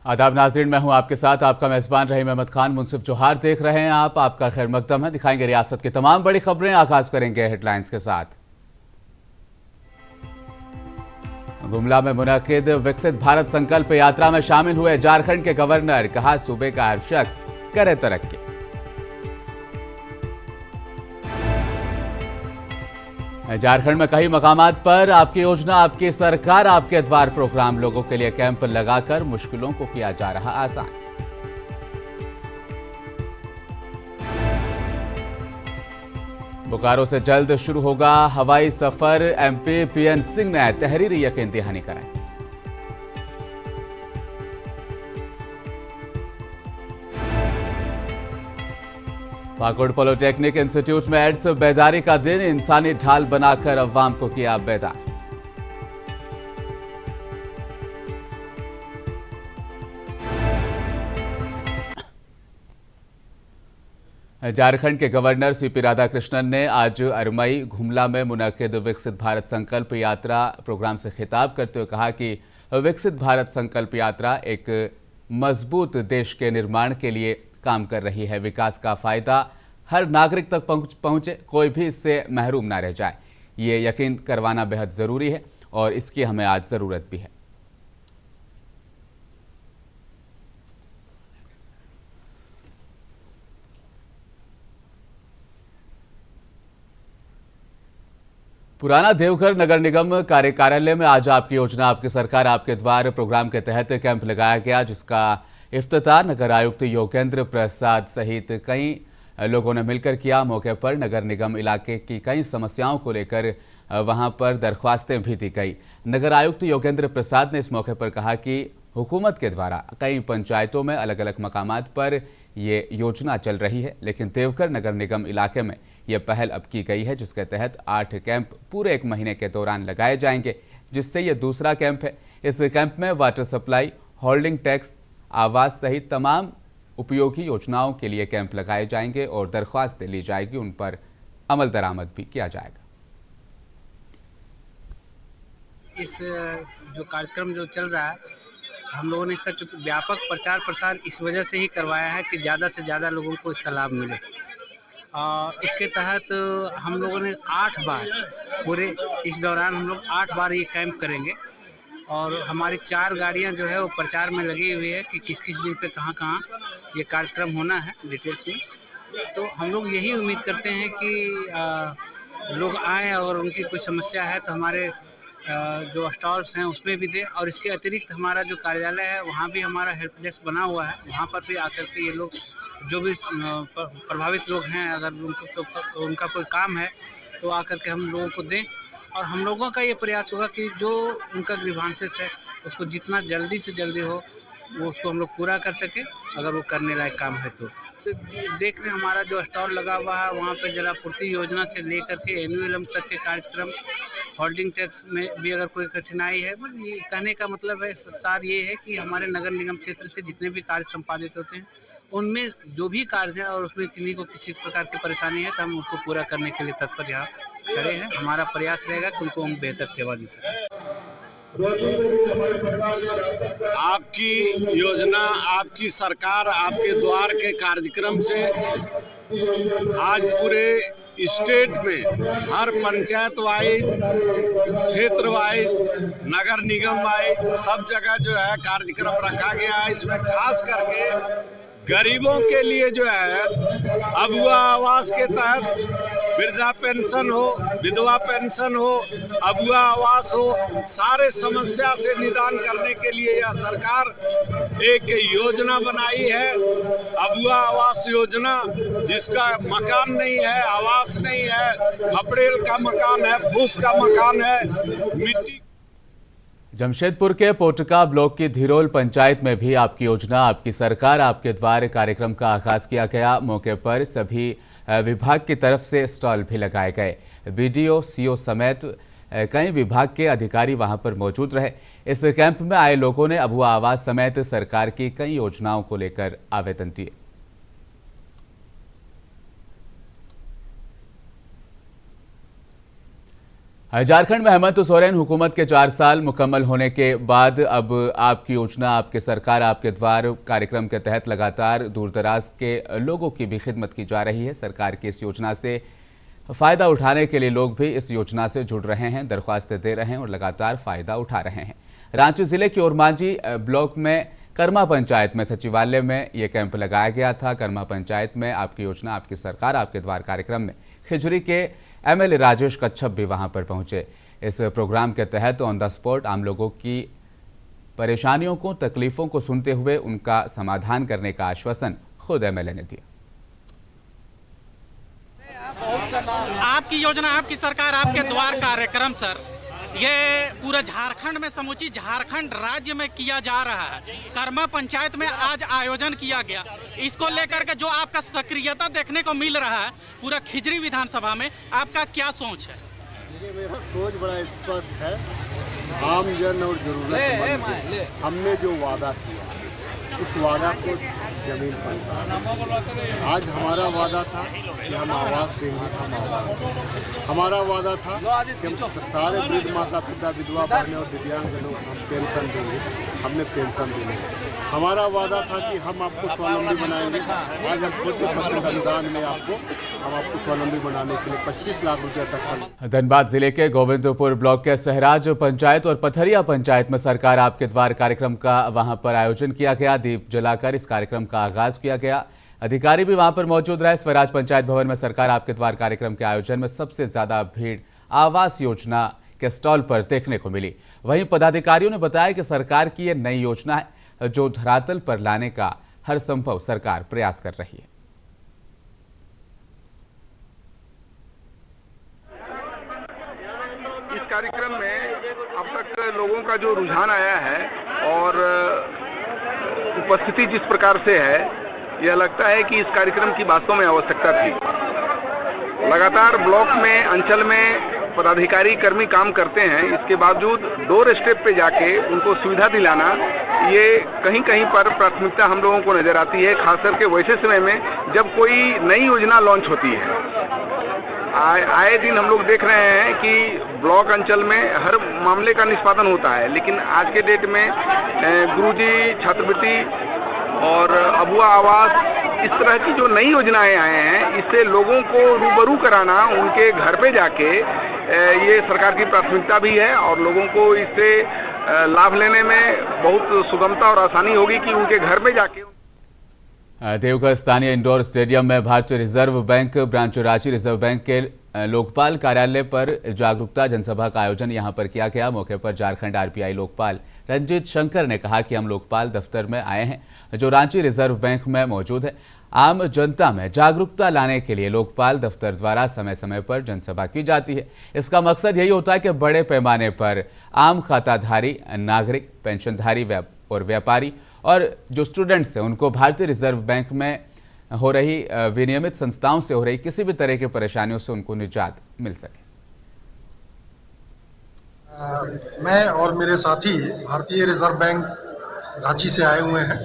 आदाब नाज़रीन, मैं हूं आपके साथ आपका मेज़बान रहीम अहमद खान। मुनसिफ जोहार देख रहे हैं आप। आपका खैर मकदम है। दिखाएंगे रियासत की तमाम बड़ी खबरें। आगाज करेंगे हेडलाइंस के साथ। गुमला में मुनक्किद विकसित भारत संकल्प यात्रा में शामिल हुए झारखंड के गवर्नर। कहा, सूबे का हर शख्स करे तरक्की। झारखंड में कई मकामात पर आपकी योजना आपकी सरकार आपके द्वार प्रोग्राम लोगों के लिए कैंप लगाकर मुश्किलों को किया जा रहा आसान। बोकारो से जल्द शुरू होगा हवाई सफर। एमपी पीएन सिंह ने तहरीरी यकीन दहानी कराई। पाकुड़ पॉलिटेक्निक इंस्टीट्यूट में एड्स बेदारी का दिन। इंसानी ढाल बनाकर अवाम को किया बेदार। झारखंड के गवर्नर सीपी राधाकृष्णन ने आज अरमई घुमला में मुनक्किद विकसित भारत संकल्प यात्रा प्रोग्राम से खिताब करते हुए कहा कि विकसित भारत संकल्प यात्रा एक मजबूत देश के निर्माण के लिए काम कर रही है। विकास का फायदा हर नागरिक तक पहुंचे, कोई भी इससे महरूम ना रह जाए, ये यकीन करवाना बेहद ज़रूरी है और इसकी हमें आज ज़रूरत भी है। पुराना देवघर नगर निगम कार्यालय में आज आपकी योजना आपकी सरकार आपके द्वार प्रोग्राम के तहत कैंप लगाया गया, जिसका इफ्तितार नगर आयुक्त योगेंद्र प्रसाद सहित कई लोगों ने मिलकर किया। मौके पर नगर निगम इलाके की कई समस्याओं को लेकर वहां पर दरख्वास्तें भी दी गई। नगर आयुक्त योगेंद्र प्रसाद ने इस मौके पर कहा कि हुकूमत के द्वारा कई पंचायतों में अलग अलग मकामात पर ये योजना चल रही है, लेकिन देवघर नगर निगम इलाके में ये पहल अब की गई है, जिसके तहत 8 कैंप पूरे 1 महीने के दौरान लगाए जाएंगे, जिससे ये दूसरा कैंप है। इस कैंप में वाटर सप्लाई, होल्डिंग टैक्स, आवास सहित तमाम उपयोगी योजनाओं के लिए कैंप लगाए जाएंगे और दरख्वास्तें ली जाएगी, उन पर अमल दरामद भी किया जाएगा। इस जो कार्यक्रम जो चल रहा है, हम लोगों ने इसका चूंकि व्यापक प्रचार प्रसार इस वजह से ही करवाया है कि ज़्यादा से ज़्यादा लोगों को इसका लाभ मिले। इसके तहत हम लोगों ने 8 बार पूरे इस दौरान हम लोग 8 बार ये कैंप करेंगे और हमारी 4 गाड़ियां जो है वो प्रचार में लगी हुई है कि किस किस दिन पे कहाँ कहाँ ये कार्यक्रम होना है डिटेल्स में। तो हम लोग यही उम्मीद करते हैं कि लोग आएँ और उनकी कोई समस्या है तो हमारे जो स्टॉल्स हैं उसमें भी दें। और इसके अतिरिक्त हमारा जो कार्यालय है वहाँ भी हमारा हेल्प डेस्क बना हुआ है, वहाँ पर भी आकर के ये लोग जो भी प्रभावित लोग हैं, अगर उनका कोई काम है तो आकर के हम लोगों को दें। और हम लोगों का ये प्रयास होगा कि जो उनका ग्रीवांसेस है उसको जितना जल्दी से जल्दी हो वो उसको हम लोग पूरा कर सकें, अगर वो करने लायक काम है तो। देख रहे हैं हमारा जो स्टॉल लगा हुआ है वहाँ पे जलापूर्ति योजना से लेकर के एनुअलम तक के कार्यक्रम, होल्डिंग टैक्स में भी अगर कोई कठिनाई है, मतलब ये कहने का मतलब है सार ये है कि हमारे नगर निगम क्षेत्र से जितने भी कार्य संपादित होते हैं उनमें जो भी कार्य है और उसमें किन्हीं को किसी प्रकार की परेशानी है तो हम उसको पूरा करने के लिए तत्पर यहाँ खड़े हैं। हमारा प्रयास रहेगा कि उनको हम बेहतर सेवा दे सकें। आपकी योजना आपकी सरकार आपके द्वार के कार्यक्रम से आज पूरे स्टेट में हर पंचायत वाइज, क्षेत्र वाइज, नगर निगम वाइज सब जगह जो है कार्यक्रम रखा गया है। इसमें खास करके गरीबों के लिए जो है अगुआ आवास के तहत वृद्धा पेंशन हो, विधवा पेंशन हो, अगुआ आवास हो, सारे समस्या से निदान करने के लिए यह सरकार एक योजना बनाई है, अगुआ आवास योजना, जिसका मकान नहीं है, आवास नहीं है, खपड़ेल का मकान है, फूस का मकान है, मिट्टी। जमशेदपुर के पोटका ब्लॉक की धीरोल पंचायत में भी आपकी योजना आपकी सरकार आपके द्वार कार्यक्रम का आगाज किया गया। मौके पर सभी विभाग की तरफ से स्टॉल भी लगाए गए। बीडीओ, सीओ समेत कई विभाग के अधिकारी वहां पर मौजूद रहे। इस कैंप में आए लोगों ने अगुआ आवास समेत सरकार की कई योजनाओं को लेकर आवेदन दिए। झारखंड में हेमंत सोरेन हुकूमत के 4 साल मुकम्मल होने के बाद अब आपकी योजना आपके सरकार आपके द्वार कार्यक्रम के तहत लगातार दूरदराज के लोगों की भी खिदमत की जा रही है। सरकार की इस योजना से फ़ायदा उठाने के लिए लोग भी इस योजना से जुड़ रहे हैं, दरख्वास्तें दे रहे हैं और लगातार फ़ायदा उठा रहे हैं। रांची जिले के ओरमांझी ब्लॉक में कर्मा पंचायत में सचिवालय में ये कैंप लगाया गया था। कर्मा पंचायत में आपकी योजना आपकी सरकार आपके द्वार कार्यक्रम में खिजरी के MLA राजेश कच्छप भी वहां पर पहुंचे। इस प्रोग्राम के तहत ऑन द स्पॉट आम लोगों की परेशानियों को तकलीफों को सुनते हुए उनका समाधान करने का आश्वासन खुद MLA ने दिया। आपकी योजना आपकी सरकार आपके द्वार कार्यक्रम सर, ये पूरा झारखंड में समूची झारखंड राज्य में किया जा रहा है। कर्मा पंचायत में आज आयोजन किया गया। इसको लेकर के जो आपका सक्रियता देखने को मिल रहा है पूरा खिजरी विधानसभा में, आपका क्या सोच है? मेरा सोच बड़ा स्पष्ट है। आम जन और जरूरत हमने जो वादा किया उस वादा को जमीन पर आज हमारा वादा था कि हम आवास देंगे, हम आवास हमारा वादा था कि हम सारे वृद्ध माता पिता विधवा बहने और दिव्यांगजनों को हम पेंशन देंगे, हमने पेंशन देंगे। हमारा वादा था कि हम आपको स्वावलंबी बनाएंगे। आज हम 40% अनुदान में हम आपको स्वावलंबी बनाने के लिए 25 लाख रुपये तक। धनबाद जिले के गोविंदपुर ब्लॉक के सहराज पंचायत और पथरिया पंचायत में सरकार आपके द्वार कार्यक्रम का वहां पर आयोजन किया गया। दीप जलाकर इस कार्यक्रम का आगाज किया गया। अधिकारी भी वहां पर मौजूद रहे। स्वराज पंचायत भवन में सरकार आपके द्वार कार्यक्रम के आयोजन में सबसे ज्यादा भीड़ आवास योजना के स्टॉल पर देखने को मिली। वहीं पदाधिकारियों ने बताया कि सरकार की यह नई योजना है जो धरातल पर लाने का हर संभव सरकार प्रयास कर रही है। इस कार्यक्रम में अब तक लोगों का जो रुझान आया है और उपस्थिति जिस प्रकार से है, यह लगता है कि इस कार्यक्रम की वास्तव में आवश्यकता थी। लगातार ब्लॉक में, अंचल में पदाधिकारी कर्मी काम करते हैं, इसके बावजूद डोर स्टेप पे जाके उनको सुविधा दिलाना, ये कहीं कहीं पर प्राथमिकता हम लोगों को नजर आती है, खास करके वैसे समय में जब कोई नई योजना लॉन्च होती है। आए दिन हम लोग देख रहे हैं कि ब्लॉक अंचल में हर मामले का निष्पादन होता है, लेकिन आज के डेट में गुरुजी छात्रवृत्ति और अबुआ आवास, इस तरह की जो नई योजनाएं आए हैं, इससे लोगों को रूबरू कराना, उनके घर पे जाके, ये सरकार की प्राथमिकता भी है और लोगों को इससे लाभ लेने में बहुत सुगमता और आसानी होगी कि उनके घर में जाके। देवघर स्थानीय इंडोर स्टेडियम में भारतीय reserve bank branch Ranchi reserve bank के लोकपाल कार्यालय पर जागरूकता जनसभा का आयोजन यहां पर किया गया। मौके पर झारखंड RBI लोकपाल रंजीत शंकर ने कहा कि हम लोकपाल दफ्तर में आए हैं जो रांची रिजर्व बैंक में मौजूद है। आम जनता में जागरूकता लाने के लिए लोकपाल दफ्तर द्वारा समय समय पर जनसभा की जाती है। इसका मकसद यही होता है कि बड़े पैमाने पर आम खाताधारी नागरिक, पेंशनधारी और व्यापारी और जो स्टूडेंट्स हैं उनको भारतीय रिजर्व बैंक में हो रही विनियमित संस्थाओं से हो रही किसी भी तरह की परेशानियों से उनको निजात मिल सके। मैं और मेरे साथी भारतीय रिजर्व बैंक रांची से आए हुए हैं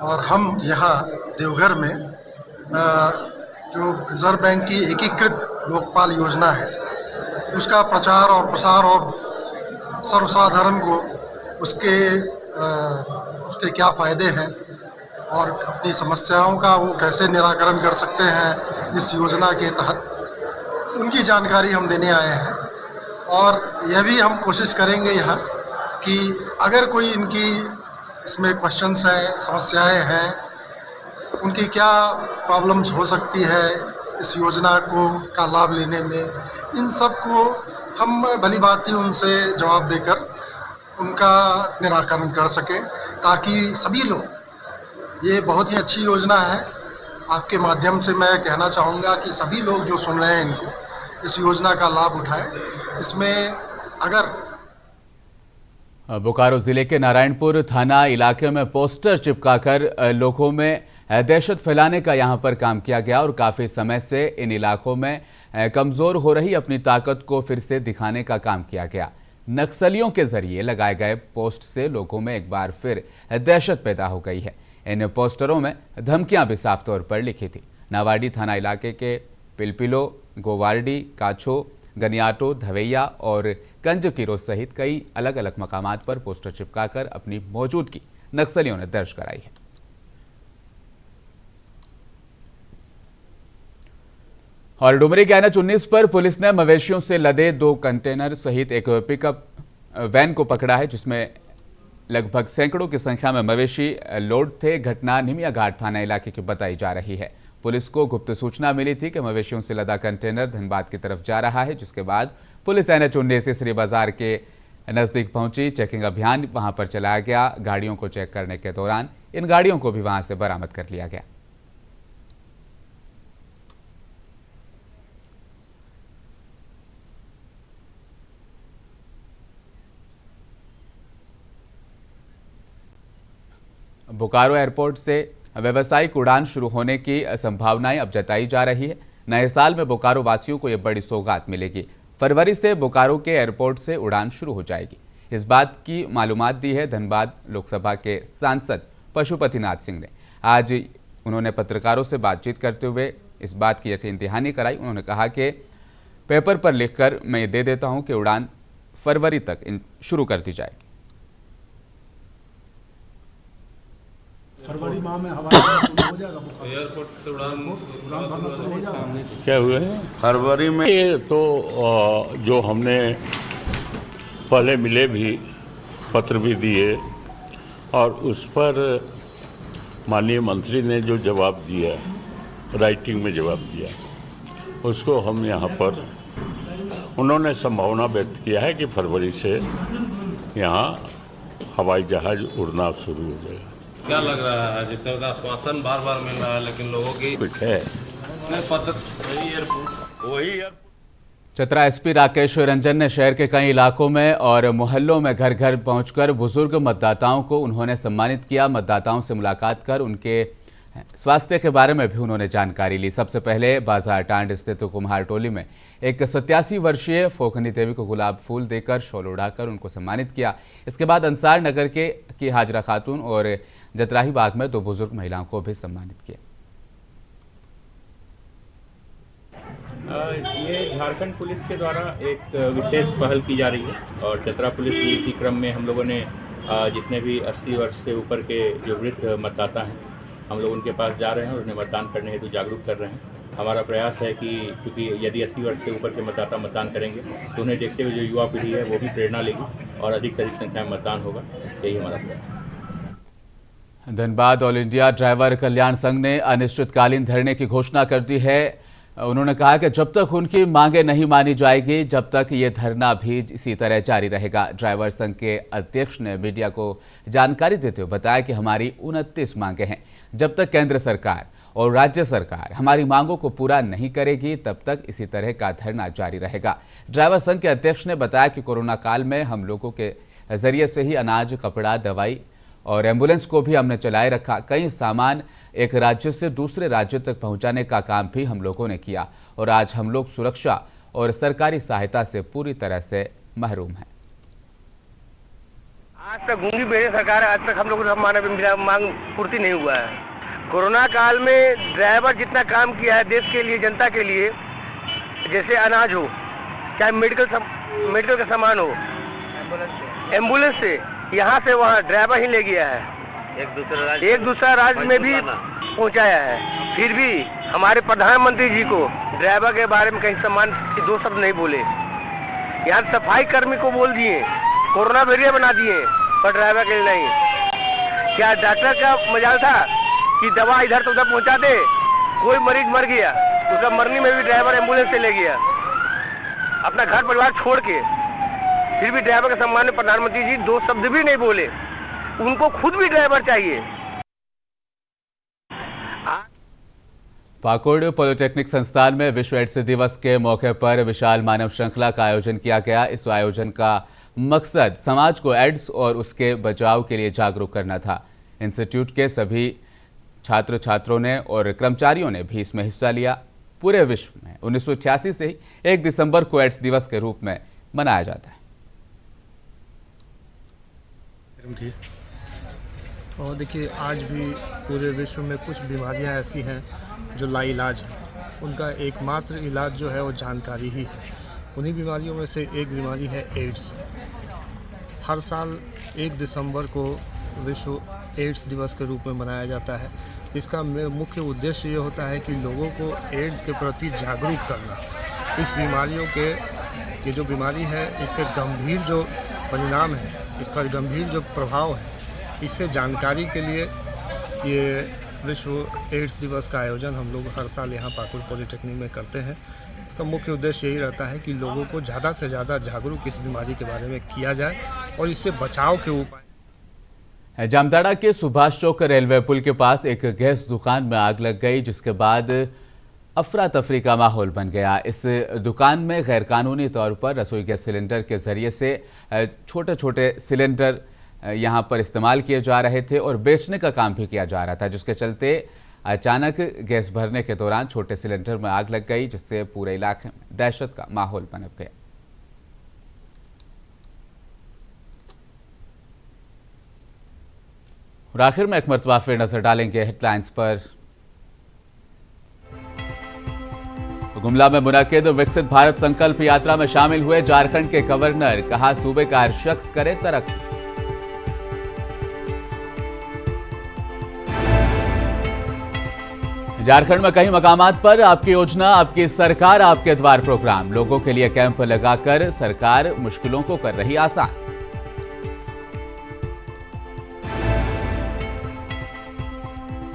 और हम यहाँ देवघर में जो रिजर्व बैंक की एकीकृत लोकपाल योजना है उसका प्रचार और प्रसार और सर्वसाधारण को उसके क्या फ़ायदे हैं और अपनी समस्याओं का वो कैसे निराकरण कर सकते हैं इस योजना के तहत, उनकी जानकारी हम देने आए हैं। और यह भी हम कोशिश करेंगे यहाँ कि अगर कोई इनकी इसमें क्वेश्चंस हैं, समस्याएं हैं, उनकी क्या प्रॉब्लम्स हो सकती है इस योजना का लाभ लेने में, इन सब को हम भली भांति उनसे जवाब देकर उनका निराकरण कर सकें, ताकि सभी लोग, ये बहुत ही अच्छी योजना है। आपके माध्यम से मैं कहना चाहूँगा कि सभी लोग जो सुन रहे हैं इनको, इस योजना का लाभ उठाएं। इसमें अगर बोकारो जिले के नारायणपुर थाना इलाके में पोस्टर चिपकाकर लोगों में दहशत फैलाने का यहां पर काम किया गया और काफ़ी समय से इन इलाकों में कमज़ोर हो रही अपनी ताकत को फिर से दिखाने का काम किया गया। नक्सलियों के जरिए लगाए गए पोस्ट से लोगों में एक बार फिर दहशत पैदा हो गई है। इन पोस्टरों में धमकियां भी साफ तौर पर लिखी थी। नावाडी थाना इलाके के पिलपिलो, गोवारडी, काछो, गनियाटो, धवैया और कंजकीरो सहित कई अलग अलग मकामात पर पोस्टर चिपकाकर अपनी मौजूदगी नक्सलियों ने दर्ज कराई है। और डुमरी के NH 19 पर पुलिस ने मवेशियों से लदे 2 कंटेनर सहित एक पिकअप वैन को पकड़ा है, जिसमें लगभग सैकड़ों की संख्या में मवेशी लोड थे। घटना निमिया घाट थाना इलाके की बताई जा रही है। पुलिस को गुप्त सूचना मिली थी कि मवेशियों से लदा कंटेनर धनबाद की तरफ जा रहा है, जिसके बाद पुलिस NH 19 श्री बाजार के नजदीक पहुंची। चेकिंग अभियान वहां पर चलाया गया। गाड़ियों को चेक करने के दौरान इन गाड़ियों को भी वहां से बरामद कर लिया गया। बोकारो एयरपोर्ट से व्यावसायिक उड़ान शुरू होने की संभावनाएं अब जताई जा रही है। नए साल में बोकारो वासियों को यह बड़ी सौगात मिलेगी। फरवरी से बोकारो के एयरपोर्ट से उड़ान शुरू हो जाएगी। इस बात की मालूमात दी है धनबाद लोकसभा के सांसद पशुपतिनाथ सिंह ने। आज उन्होंने पत्रकारों से बातचीत करते हुए इस बात की यकीन दहानी कराई। उन्होंने कहा कि पेपर पर लिखकर मैं ये दे देता हूं कि उड़ान फरवरी तक शुरू कर दी जाएगी। फरवरी माह में हवाई हो जाएगा एयरपोर्ट से उड़ान भरना शुरू हो जाएगा। क्या हुआ है फरवरी में? ये तो जो हमने पहले मिले भी, पत्र भी दिए और उस पर माननीय मंत्री ने जो जवाब दिया, राइटिंग में जवाब दिया, उसको हम यहाँ पर उन्होंने संभावना व्यक्त किया है कि फरवरी से यहाँ हवाई जहाज उड़ना शुरू हो जाएगा। क्या लग रहा है? जितने का आश्वासन बार बार मिल रहा है, लेकिन लोगों की कुछ है वही चतरा एसपी राकेश रंजन ने शहर के कई इलाकों में और मोहल्लों में घर घर पहुंचकर बुजुर्ग मतदाताओं को उन्होंने सम्मानित किया। मतदाताओं से मुलाकात कर उनके स्वास्थ्य के बारे में भी उन्होंने जानकारी ली। सबसे पहले बाजार टांड स्थित कुम्हार टोली में एक 87 वर्षीय फोखनी देवी को गुलाब फूल देकर शॉल उड़ाकर उनको सम्मानित किया। इसके बाद अंसार नगर की हाजरा खातून और जतराही बाग में 2 बुजुर्ग महिलाओं को भी सम्मानित किया। ये झारखंड पुलिस के द्वारा एक विशेष पहल की जा रही है और चतरा पुलिस की इसी क्रम में हम लोगों ने जितने भी 80 वर्ष से ऊपर के जो वृद्ध मतदाता हैं, हम लोग उनके पास जा रहे हैं और उन्हें मतदान करने हेतु जागरूक कर रहे हैं। हमारा प्रयास है कि क्योंकि यदि 80 वर्ष से ऊपर के मतदाता मतदान करेंगे तो उन्हें देखते हुए जो युवा पीढ़ी है वो भी प्रेरणा लेगी और अधिक से अधिक संख्या में मतदान होगा। यही हमारा प्रयास है। धनबाद ऑल इंडिया ड्राइवर कल्याण संघ ने अनिश्चितकालीन धरने की घोषणा कर दी है। उन्होंने कहा कि जब तक उनकी मांगें नहीं मानी जाएगी, जब तक ये धरना भी इसी तरह जारी रहेगा। ड्राइवर संघ के अध्यक्ष ने मीडिया को जानकारी देते हुए बताया कि हमारी 29 मांगें हैं। जब तक केंद्र सरकार और राज्य सरकार हमारी मांगों को पूरा नहीं करेगी, तब तक इसी तरह का धरना जारी रहेगा। ड्राइवर संघ के अध्यक्ष ने बताया कि कोरोना काल में हम लोगों के जरिए से ही अनाज, कपड़ा, दवाई और एम्बुलेंस को भी हमने चलाए रखा। कई सामान एक राज्य से दूसरे राज्य तक पहुंचाने का काम भी हम लोगों ने किया और आज हम लोग सुरक्षा और सरकारी सहायता से पूरी तरह से महरूम हैं। आज तक गूंगी बेड़े सरकार है, आज तक हम लोगों का मांग पूर्ति नहीं हुआ है। कोरोना काल में ड्राइवर जितना काम किया है देश के लिए, जनता के लिए, जैसे अनाज हो, चाहे मेडिकल का सामान हो, एम्बुलेंस से यहाँ से वहाँ ड्राइवर ही ले गया है। एक दूसरा राज्य में भी पहुँचाया है। फिर भी हमारे प्रधानमंत्री जी को ड्राइवर के बारे में कहीं सम्मान 2 शब्द नहीं बोले। यहाँ सफाई कर्मी को बोल दिए, कोरोना वेरिएंट बना दिए, पर ड्राइवर के लिए नहीं। क्या डॉक्टर का मजाल था कि दवा इधर से उधर पहुँचा दे? कोई मरीज मर गया, उसका मरने में भी ड्राइवर एम्बुलेंस से ले गया, अपना घर परिवार छोड़ के। फिर भी ड्राइवर के सम्मान में प्रधानमंत्री जी 2 शब्द भी नहीं बोले। उनको खुद भी ड्राइवर चाहिए। पाकुड़ पॉलिटेक्निक संस्थान में विश्व एड्स दिवस के मौके पर विशाल मानव श्रृंखला का आयोजन किया गया। इस आयोजन का मकसद समाज को एड्स और उसके बचाव के लिए जागरूक करना था। इंस्टीट्यूट के सभी छात्र छात्रों ने और कर्मचारियों ने भी इसमें हिस्सा लिया। पूरे विश्व में 1988 से ही 1 दिसंबर को एड्स दिवस के रूप में मनाया जाता है। और देखिए, आज भी पूरे विश्व में कुछ बीमारियां ऐसी हैं जो लाइलाज हैं। उनका एकमात्र इलाज जो है वो जानकारी ही है। उन्हीं बीमारियों में से एक बीमारी है एड्स। हर साल 1 दिसंबर को विश्व एड्स दिवस के रूप में मनाया जाता है। इसका मुख्य उद्देश्य ये होता है कि लोगों को एड्स के प्रति जागरूक करना। इस बीमारियों के ये जो बीमारी है इसके गंभीर जो परिणाम है, इसका गंभीर जो प्रभाव है, इससे जानकारी के लिए ये विश्व एड्स दिवस का आयोजन हम लोग हर साल यहाँ पाकुड़ पॉलिटेक्निक में करते हैं। इसका मुख्य उद्देश्य यही रहता है कि लोगों को ज़्यादा से ज़्यादा जागरूक इस बीमारी के बारे में किया जाए और इससे बचाव के उपाय। जामताड़ा के सुभाष चौक रेलवे पुल के पास एक गैस दुकान में आग लग गई, जिसके बाद अफरा तफरी का माहौल बन गया। इस दुकान में गैरकानूनी तौर पर रसोई गैस सिलेंडर के जरिए से छोटे छोटे सिलेंडर यहाँ पर इस्तेमाल किए जा रहे थे और बेचने का काम भी किया जा रहा था, जिसके चलते अचानक गैस भरने के दौरान छोटे सिलेंडर में आग लग गई, जिससे पूरे इलाके में दहशत का माहौल बन गया। और आखिर में एक मरतबा फिर नजर डालेंगे हेडलाइंस पर। गुमला में मुनक्किद विकसित भारत संकल्प यात्रा में शामिल हुए झारखंड के गवर्नर, कहा सूबे का हर शख्स करे तरक्की। झारखंड में कई मकामात पर आपकी योजना आपकी सरकार आपके द्वार प्रोग्राम, लोगों के लिए कैंप लगाकर सरकार मुश्किलों को कर रही आसान।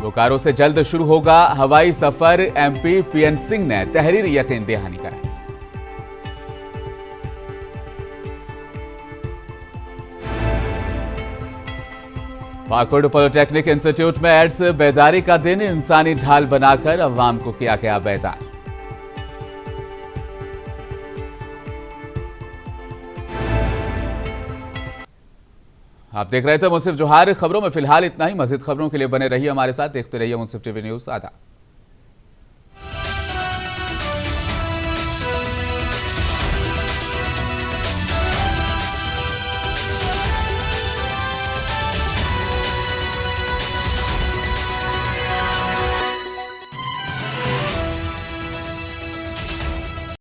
बोकारो से जल्द शुरू होगा हवाई सफर, एमपी पीएन सिंह ने तहरीर यकीन दहानी कराई। पाकुड़ पॉलिटेक्निक इंस्टीट्यूट में एड्स बेदारी का दिन, इंसानी ढाल बनाकर अवाम को किया गया बेदार। आप देख रहे थे मुंसिफ जोहार। खबरों में फिलहाल इतना ही। मजीद खबरों के लिए बने रहिए हमारे साथ, देखते रहिए मुंसिफ टीवी न्यूज। आधा।